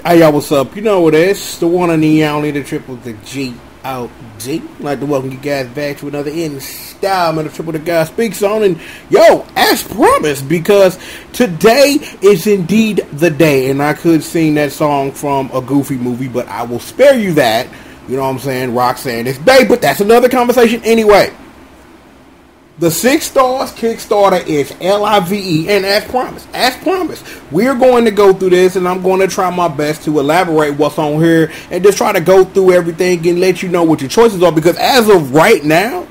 Hey y'all, what's up? You know what it is? The one and the only, the triple, the G.O.D. I'd like to welcome you guys back to another installment of Triple the Guy Speaks On. And yo, as promised, because today is indeed the day. And I could sing that song from a Goofy movie, but I will spare you that. You know what I'm saying? Roxanne is babe, but that's another conversation anyway. The SixStarS Kickstarter is LIVE, and as promised, we're going to go through this, and I'm going to try my best to elaborate what's on here, and just try to go through everything and let you know what your choices are, because as of right now,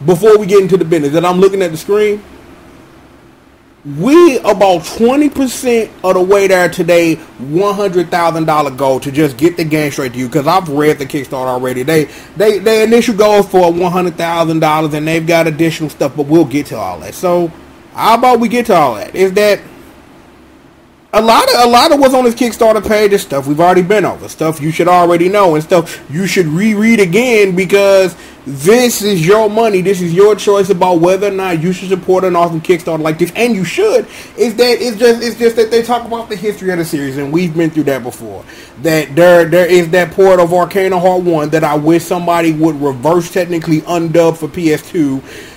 before we get into the business, and I'm looking at the screen, we about 20% of the way there today, $100,000 goal to just get the game straight to you. Because I've read the Kickstarter already. They initial goal is for $100,000, and they've got additional stuff, but we'll get to all that. So how about we get to all that? Is that a lot of what's on this Kickstarter page is stuff we've already been over, stuff you should already know, and stuff you should reread again, because this is your money. This is your choice about whether or not you should support an awesome Kickstarter like this, and you should. It's just that they talk about the history of the series, and we've been through that before. That there is that port of Arcana Heart 1 that I wish somebody would reverse technically undub for PS2.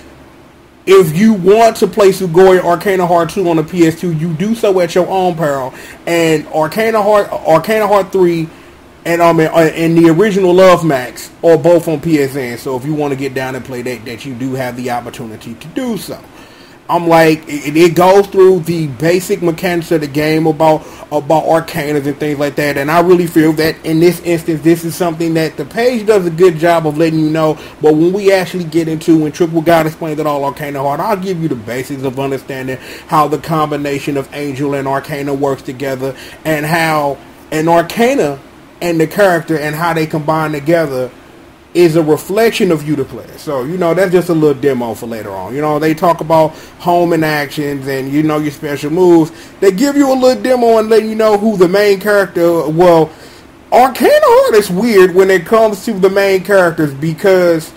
If you want to play Sugoi Arcana Heart 2 on the PS2, you do so at your own peril. And Arcana Heart 3 and the original Love Max are both on PSN. So if you want to get down and play that you do have the opportunity to do so. I'm like, it goes through the basic mechanics of the game about arcanas and things like that, and I really feel that in this instance, this is something that the page does a good job of letting you know, but when we actually get into, when Triple God explains it all Arcana Heart, I'll give you the basics of understanding how the combination of Angel and Arcana works together, and how an Arcana and the character and how they combine together is a reflection of you, the player. So, you know, that's just a little demo for later on. You know, they talk about homing actions and, you know, your special moves. They give you a little demo and let you know who the main character, well, Arcana Heart is weird when it comes to the main characters, because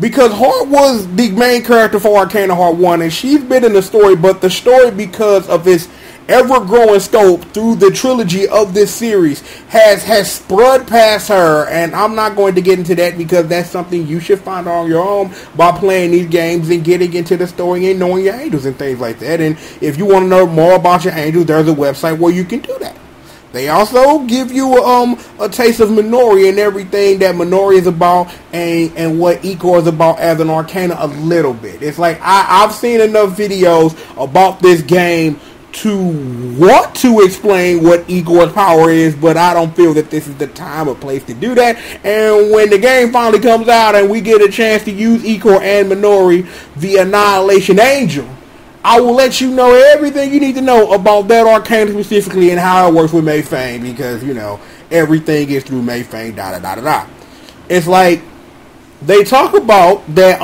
Heart was the main character for Arcana Heart 1, and she's been in the story, but the story, because of its ever-growing scope through the trilogy of this series, has spread past her, and I'm not going to get into that, because that's something you should find on your own by playing these games and getting into the story and knowing your angels and things like that. And if you want to know more about your angels, there's a website where you can do that. They also give you a taste of Minori and everything that Minori is about, and what Igor is about as an Arcana a little bit. It's like I've seen enough videos about this game to want to explain what Igor's power is, but I don't feel that this is the time or place to do that. And when the game finally comes out and we get a chance to use Igor and Minori, the Annihilation Angel, I will let you know everything you need to know about that Arcana specifically and how it works with Mayfang, because, you know, everything is through Mayfang, It's like, they talk about that,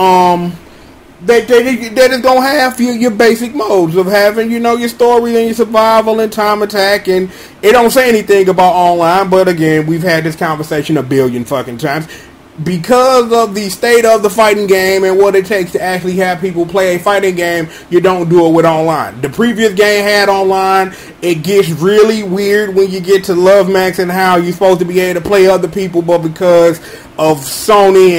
that is going to have your basic modes of having, you know, your story and your survival and time attack, and it don't say anything about online, but again, we've had this conversation a billion fucking times. Because of the state of the fighting game and what it takes to actually have people play a fighting game, you don't do it with online. The previous game had online. It gets really weird when you get to Love Max and how you're supposed to be able to play other people, but because of Sony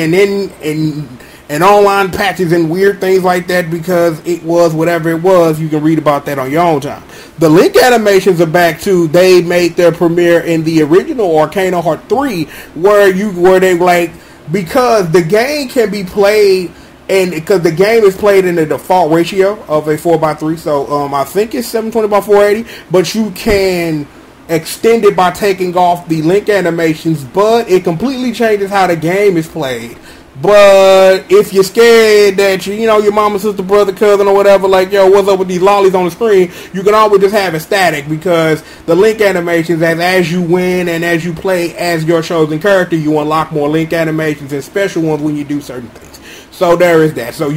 and online patches and weird things like that, because it was whatever it was, you can read about that on your own time. The Link animations are back too. They made their premiere in the original Arcana Heart 3, where they like, because the game can be played, and because the game is played in the default ratio of a 4:3, so I think it's 720 by 480, but you can extend it by taking off the Link animations, but it completely changes how the game is played. But if you're scared that you know, your mama, sister, brother, cousin, or whatever, like, yo, what's up with these lollies on the screen, you can always just have it static, because the Link animations, as you win and as you play as your chosen character, you unlock more Link animations and special ones when you do certain things. So there is that. So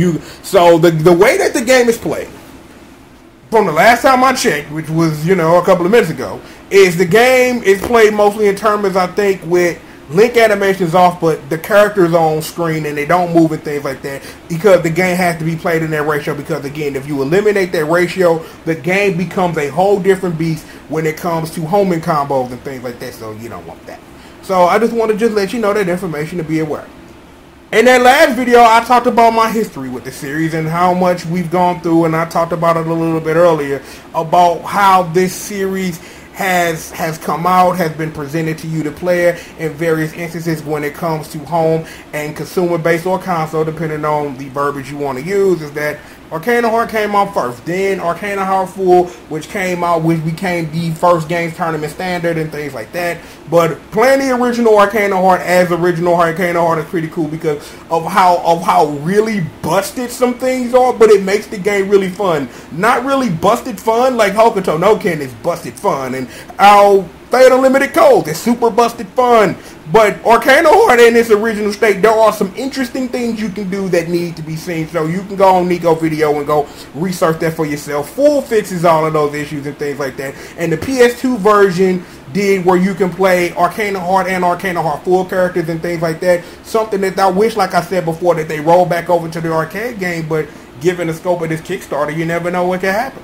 the way that the game is played, from the last time I checked, which was, you know, a couple of minutes ago, is the game is played mostly in terms, I think, with link animations off, but the characters are on screen and they don't move and things like that because the game has to be played in that ratio. Because again, if you eliminate that ratio, the game becomes a whole different beast when it comes to homing combos and things like that. So you don't want that. So I just want to just let you know that information to be aware. In that last video, I talked about my history with the series and how much we've gone through, and I talked about it a little bit earlier about how this series has come out, has been presented to you, the player, in various instances when it comes to home and consumer based or console, depending on the verbiage you want to use. Is that Arcana Heart came out first, then Arcana Heart Full, which came out, which became the first games tournament standard and things like that. But playing the original Arcana Heart as original Arcana Heart is pretty cool because of how really busted some things are, but it makes the game really fun. Not really busted fun like Hokuto no Ken is busted fun, and our Fate Unlimited Codes is super busted fun. But Arcana Heart in its original state, there are some interesting things you can do that need to be seen. So you can go on Nico Video and go research that for yourself. Full fixes all of those issues and things like that. And the PS2 version did where you can play Arcana Heart and Arcana Heart Full characters and things like that. Something that I wish, like I said before, that they roll back over to the arcade game. But given the scope of this Kickstarter, you never know what can happen.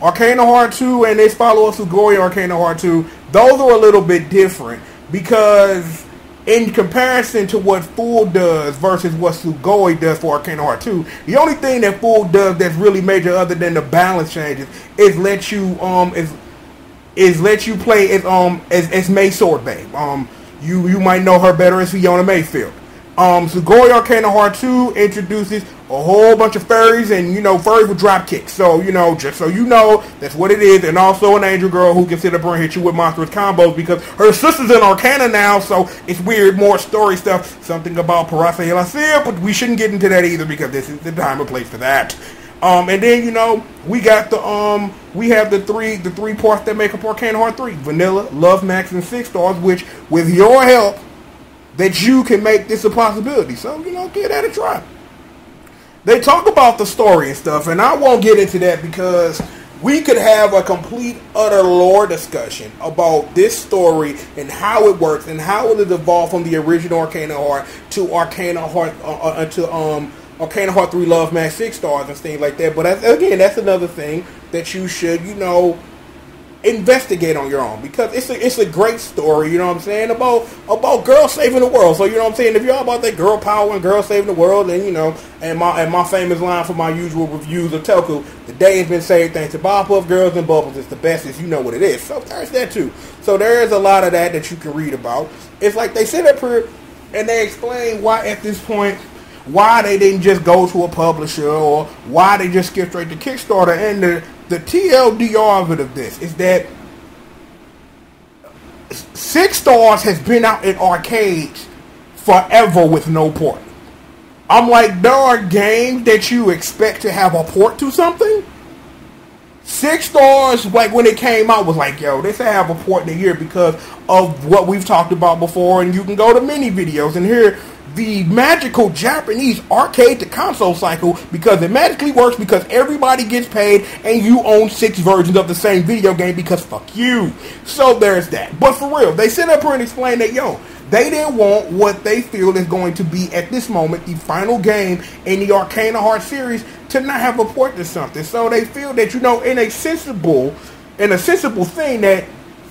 Arcana Heart 2 and its follower Sugoi Arcana Heart 2, those are a little bit different. Because in comparison to what Full does versus what Sugoi does for Arcana Heart 2, the only thing that Full does that's really major other than the balance changes is let you let you play as May Sword Babe. You might know her better as Fiona Mayfield. Sugoi Arcana Heart 2 introduces a whole bunch of furries, and furries with drop kicks. So just so you know, that's what it is. And also an angel girl who can sit up and hit you with monstrous combos because her sister's in Arcana now. So it's weird, more story stuff. Something about Parase Elasia, but we shouldn't get into that either because this is the time and place for that. And then we got we have the three parts that make up Arcana Heart 3: Vanilla, Love Max, and SixStarS. Which, with your help, that you can make this a possibility. So give that a try. They talk about the story and stuff, and I won't get into that because we could have a complete, utter lore discussion about this story and how it works and how it has evolved from the original Arcana Heart to Arcana Heart Arcana Heart 3 Love Max SixStarS and things like that. But again, that's another thing that you should investigate on your own because it's a great story, what I'm saying, about girls saving the world. So what I'm saying, if you're all about that girl power and girls saving the world, then and my famous line for my usual reviews of Toku, the day has been saved thanks to Bob Puff Girls and Bubbles. It's the best, as you know what it is. So there's that too. So there is a lot of that you can read about. It's like they sit up here and they explain why at this point why they didn't just go to a publisher or why they just skip straight to Kickstarter. And the TLDR of this is that SixStarS has been out in arcades forever with no port. I'm like, there are games that you expect to have a port to something. SixStarS, like when it came out, was like, yo, this have a port in a year because of what we've talked about before, and you can go to many videos and hear the magical Japanese arcade to console cycle because it magically works because everybody gets paid and you own 6 versions of the same video game because fuck you. So there's that. But for real, they sit up here and explain that, they didn't want what they feel is going to be at this moment the final game in the Arcana Heart series to not have a port to something. So they feel that, in a sensible thing that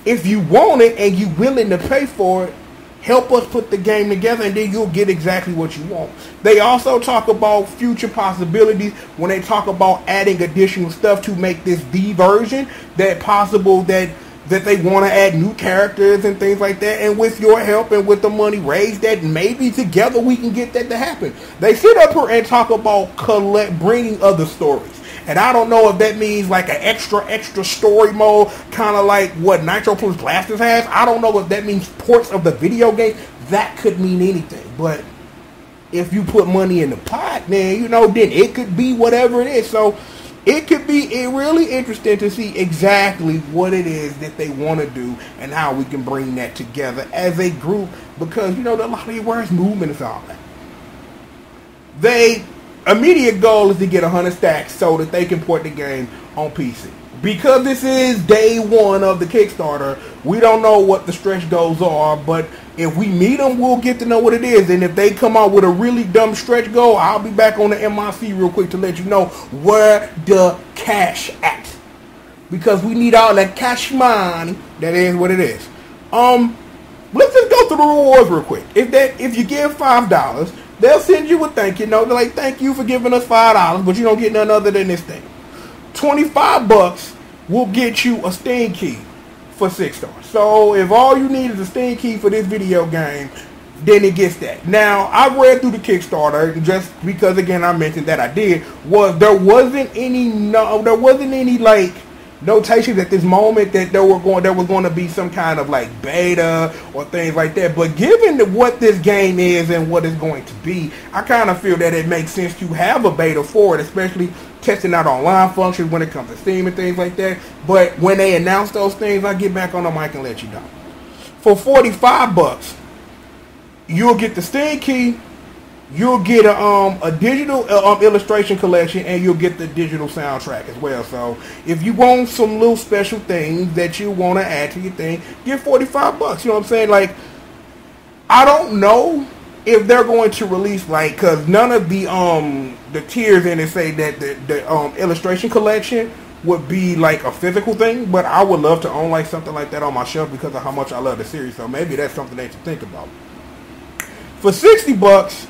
if you want it and you're willing to pay for it, help us put the game together and then you'll get exactly what you want. They also talk about future possibilities when they talk about adding additional stuff to make this the version that possible that they want to add new characters and things like that. And with your help and with the money raised, that maybe together we can get that to happen. They sit up here and talk about bringing other stories. And I don't know if that means like an extra story mode, kind of like what Nitro Plus Blasters has. I don't know if that means ports of the video game. That could mean anything. But if you put money in the pot, then, then it could be whatever it is. So it could be really interesting to see exactly what it is that they want to do and how we can bring that together as a group. Because, a lot of your words, movement is all that. Immediate goal is to get 100 stacks so that they can port the game on PC. because this is day one of the Kickstarter, we don't know what the stretch goals are, but if we meet them, we'll get to know what it is. And if they come out with a really dumb stretch goal, I'll be back on the MIC real quick to let you know where the cash at. Because we need all that cash money. That is what it is. Let's just go through the rewards real quick. If you give $5, they'll send you a thank you note. They're like, thank you for giving us $5, but you don't get none other than this thing. $25 will get you a Steam key for SixStarS. So if all you need is a Steam key for this video game, then it gets that. Now, I read through the Kickstarter just because, again, I mentioned that I did. There wasn't any like notations at this moment that there was going to be some kind of like beta or things like that. But given what this game is and what it's going to be, I kind of feel that it makes sense to have a beta for it, especially testing out online functions when it comes to Steam and things like that. But when they announce those things, I'll get back on the mic and let you know. For $45, you'll get the Steam key, you'll get a digital illustration collection, and you'll get the digital soundtrack as well. So if you want some little special things that you want to add to your thing, get $45. You know what I'm saying? Like, I don't know if they're going to release, like, because none of the tiers in it say that the illustration collection would be like a physical thing, but I would love to own like something like that on my shelf because of how much I love the series. So maybe that's something they should think about. For $60,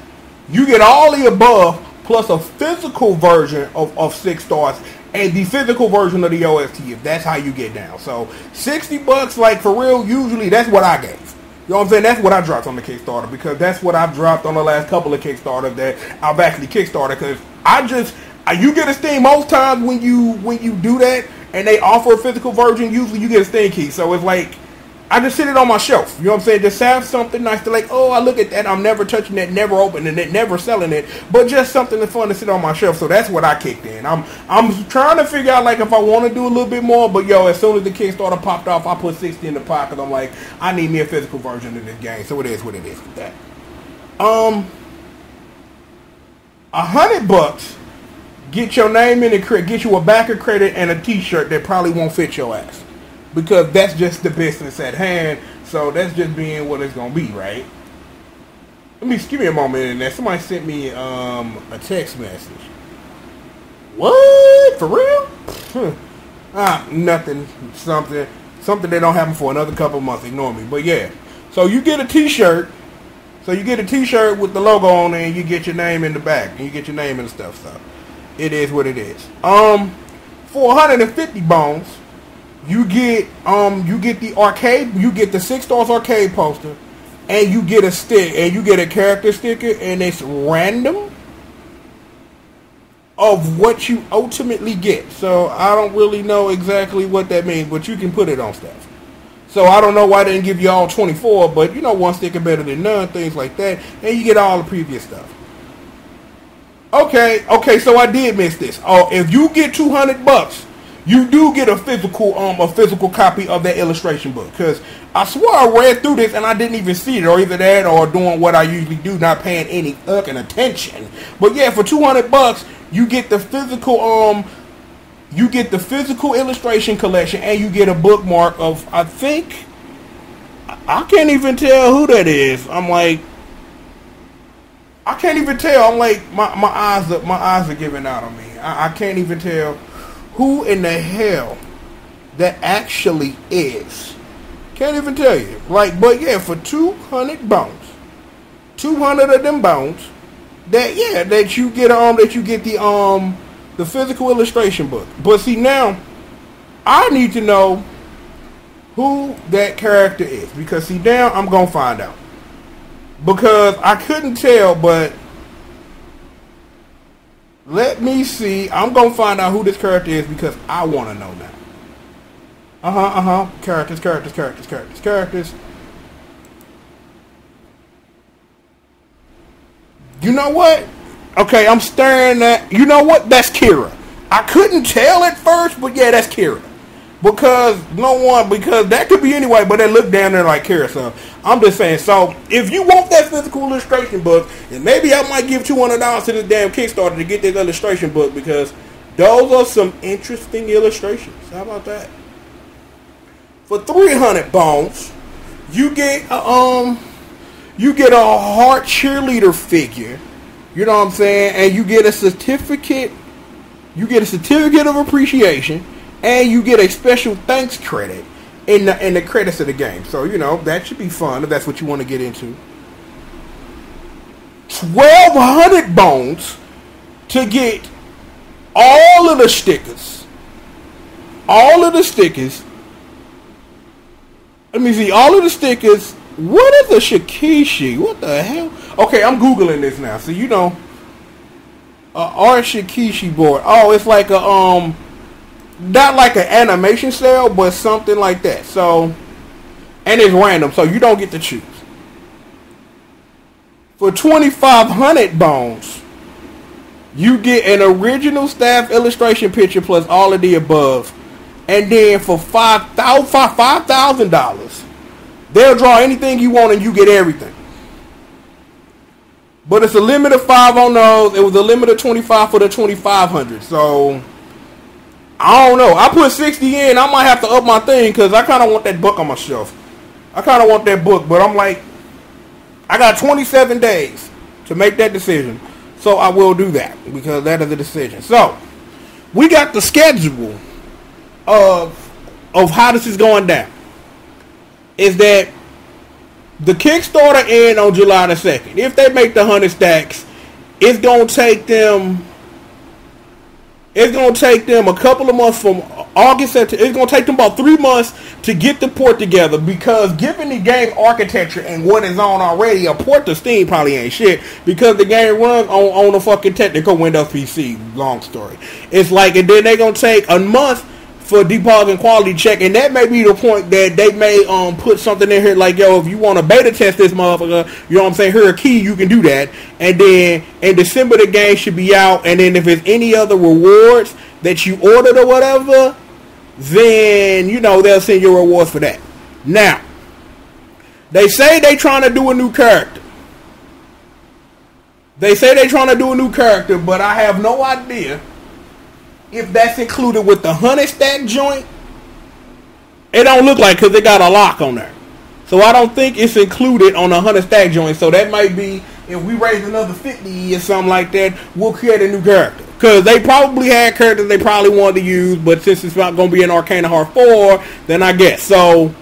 you get all the above plus a physical version of SixStarS and the physical version of the OST, if that's how you get down. So $60, like, for real, usually that's what I gave. You know what I'm saying? That's what I dropped on the Kickstarter, because that's what I've dropped on the last couple of Kickstarters that I've actually Kickstarted. Because you get a Steam most times when you do that and they offer a physical version. Usually you get a Steam key, so it's like I just sit it on my shelf. You know what I'm saying? Just have something nice to, like, oh, I look at that, I'm never touching that, never opening it, never selling it, but just something that's fun to sit on my shelf. So that's what I kicked in. I'm trying to figure out, like, if I want to do a little bit more, but yo, as soon as the Kickstarter popped off, I put 60 in the pocket. I'm like, I need me a physical version of this game. So it is what it is with that. $100 get your name in the credit, get you a backer credit and a t-shirt that probably won't fit your ass, because that's just the business at hand. So that's just being what it's gonna be, right? Give me a moment in there. Somebody sent me a text message. What? For real? Nothing. Something that don't happen for another couple months. Ignore me. But yeah. So you get a t-shirt. So you get a t-shirt with the logo on it, and you get your name in the back, and you get your name and stuff. So it is what it is. For 150 bones, you get the arcade, you get the SixStarS arcade poster, and you get a stick, and you get a character sticker, and it's random of what you ultimately get. So I don't really know exactly what that means, but you can put it on stuff. So I don't know why they didn't give you all 24, but you know, one sticker better than none, things like that, and you get all the previous stuff. Okay, so I did miss this. Oh, if you get $200, you do get a physical copy of that illustration book. Because I swear I read through this and I didn't even see it, or either that or doing what I usually do, not paying any fucking attention. But yeah, for $200, you get the physical illustration collection, and you get a bookmark of, I think, I can't even tell who that is. I'm like, I can't even tell. I'm like, my eyes are giving out on me. I can't even tell who in the hell that actually is. Can't even tell you. Like, but yeah, for 200 bones, 200 of them bones, that you get the physical illustration book. But see, now I need to know who that character is, because see, now I'm gonna find out, because I couldn't tell. But let me see. I'm gonna find out who this character is, because I want to know now. Characters. You know what? Okay, I'm staring at. You know what? That's Kira. I couldn't tell at first, but yeah, that's Kira. Because that could be anyway, but they look down there like Kira. So I'm just saying. So if you want that physical illustration book, and maybe I might give $200 to this damn Kickstarter to get this illustration book, because Those are some interesting illustrations. How about that? For 300 bones, you get a heart cheerleader figure. You know what I'm saying? And you get a certificate. You get a certificate of appreciation, and you get a special thanks credit in the credits of the game. So that should be fun if that's what you want to get into. 1,200 bones to get all of the stickers. All of the stickers. Let me see. All of the stickers. What is a shikishi? What the hell? Okay, I'm Googling this now. So art shikishi board. Oh, it's like a not like an animation cell, but something like that. So, and it's random, so you don't get to choose. For 2,500 bones, you get an original staff illustration picture plus all of the above. And then for $5,000, they'll draw anything you want and you get everything. But it's a limit of 5 on those. It was a limit of 25 for the 2,500. So, I don't know. I put 60 in. I might have to up my thing because I kind of want that book on my shelf. I kind of want that book. But I'm like, I got 27 days to make that decision. So, I will do that because that is a decision. So, we got the schedule of how this is going down. Is that the Kickstarter end on July the 2nd. If they make the 100 stacks, it's gonna take them a couple of months from August. It's gonna take them about 3 months to get the port together because given the game architecture and what is on already, a port to Steam probably ain't shit because the game runs on a fucking technical Windows PC. Long story. It's like, and then they're gonna take a month for debug and quality check, and that may be the point that they may put something in here like, yo, if you want to beta test this motherfucker, you know what I'm saying, here a key, you can do that. And then in December the game should be out, and then if there's any other rewards that you ordered or whatever, then they'll send you rewards for that. Now, they say they trying to do a new character. But I have no idea if that's included with the 100 stack joint. It don't look like, because they got a lock on there. So I don't think it's included on the 100 stack joint. So that might be, if we raise another 50 or something like that, we'll create a new character. Because they probably had characters they probably wanted to use, but since it's not going to be an Arcana Heart 4, then I guess. So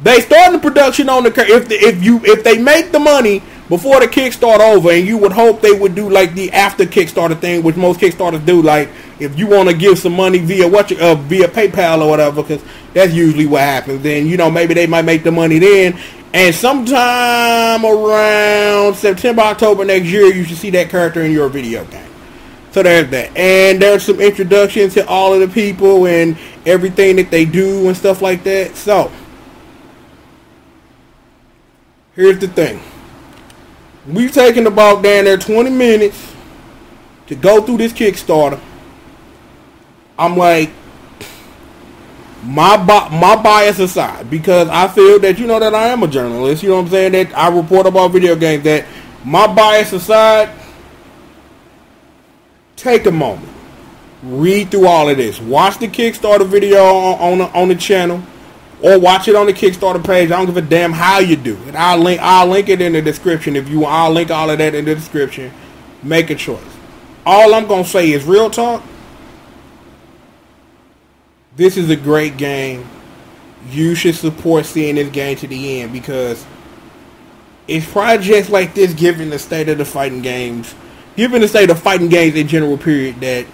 they starting the production on the character. If they make the money before the Kickstarter over, and you would hope they would do like the after Kickstarter thing, which most Kickstarters do, like if you want to give some money via via PayPal or whatever, because that's usually what happens. Then maybe they might make the money then, and sometime around September, October next year, you should see that character in your video game. So there's that, and there's some introductions to all of the people and everything that they do and stuff like that. So here's the thing. We've taken about down there 20 minutes to go through this Kickstarter. I'm like, my bias aside, because I feel that that I am a journalist, you know what I'm saying, that I report about video games, that my bias aside, take a moment, read through all of this, watch the Kickstarter video on the channel, or watch it on the Kickstarter page. I don't give a damn how you do it. I'll link it in the description if you want. I'll link all of that in the description. Make a choice. All I'm gonna say is real talk. This is a great game. You should support seeing this game to the end because it's projects like this, given the state of the fighting games, given the state of fighting games in general, period, that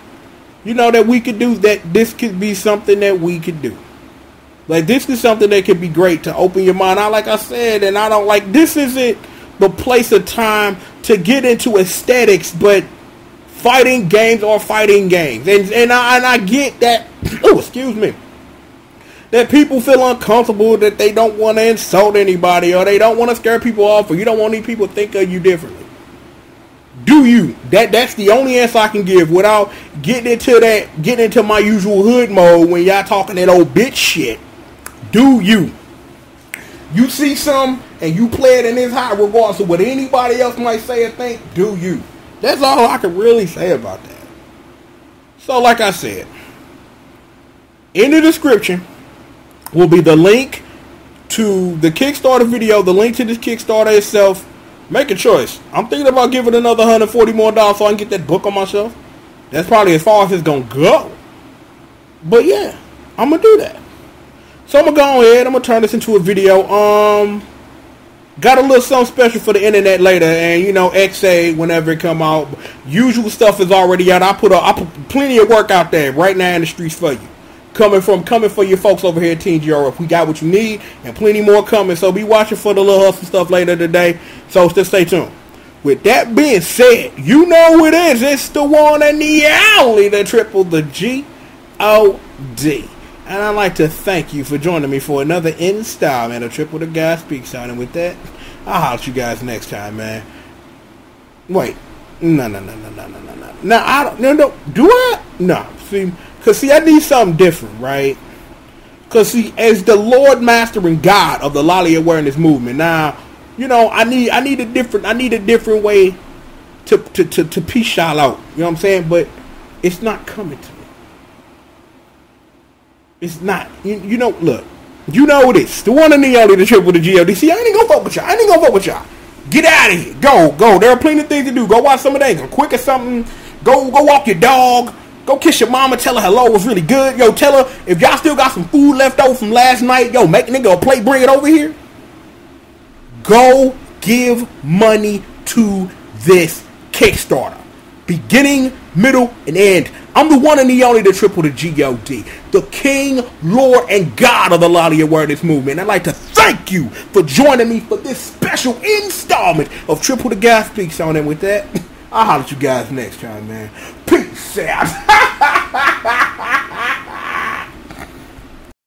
that we could do, that this could be something that we could do. Like, this is something that could be great to open your mind. Like I said, and I don't like, this isn't the place or time to get into aesthetics, but fighting games are fighting games. And I get that, oh, excuse me, that people feel uncomfortable, that they don't want to insult anybody, or they don't want to scare people off, or you don't want any people to think of you differently. Do you? That's the only answer I can give without getting into my usual hood mode when y'all talking that old bitch shit. Do you? You see some and you play it in this high regardless of what anybody else might say or think. Do you? That's all I can really say about that. So like I said, in the description will be the link to the Kickstarter video, the link to this Kickstarter itself. Make a choice. I'm thinking about giving another $140 more so I can get that book on my shelf. That's probably as far as it's gonna go. But yeah, I'm gonna do that. So I'm gonna go ahead. I'm gonna turn this into a video. Got a little something special for the internet later, and you know, XA whenever it come out. Usual stuff is already out. I put plenty of work out there right now in the streets for you. Coming for your folks over here at Team GRF. We got what you need and plenty more coming. So be watching for the little hustle stuff later today. So just stay tuned. With that being said, you know who it is. It's the one and the only, the triple, the G.O.D. And I'd like to thank you for joining me for another installment of Triple the Guy Speaks On. And with that, I'll holler at you guys next time, man. Wait. No. Now, I don't. No. Do I? No. See, because, I need something different, right? Because, see, as the Lord, Master, and God of the Lolly Awareness Movement, now, you know, I need a different way to peace y'all out. You know what I'm saying? But it's not coming to me. It's not. You know, look. You know it is. The one and the only, the triple, the G.O.D. See, I ain't gonna fuck with y'all. Get out of here. Go. There are plenty of things to do. Go watch some of that. Go quick or something. Go walk your dog. Go kiss your mama. Tell her hello. It was really good. Yo, tell her if y'all still got some food left over from last night. Yo, make a nigga a plate. Bring it over here. Go give money to this Kickstarter. Beginning, middle, and end. I'm the one and the only, the triple, the G.O.D. The King, Lord, and God of the Lolly Awareness Movement. I'd like to thank you for joining me for this special installment of Triple the Guy Speaks On. And with that, I'll holler at you guys next time, man. Peace out.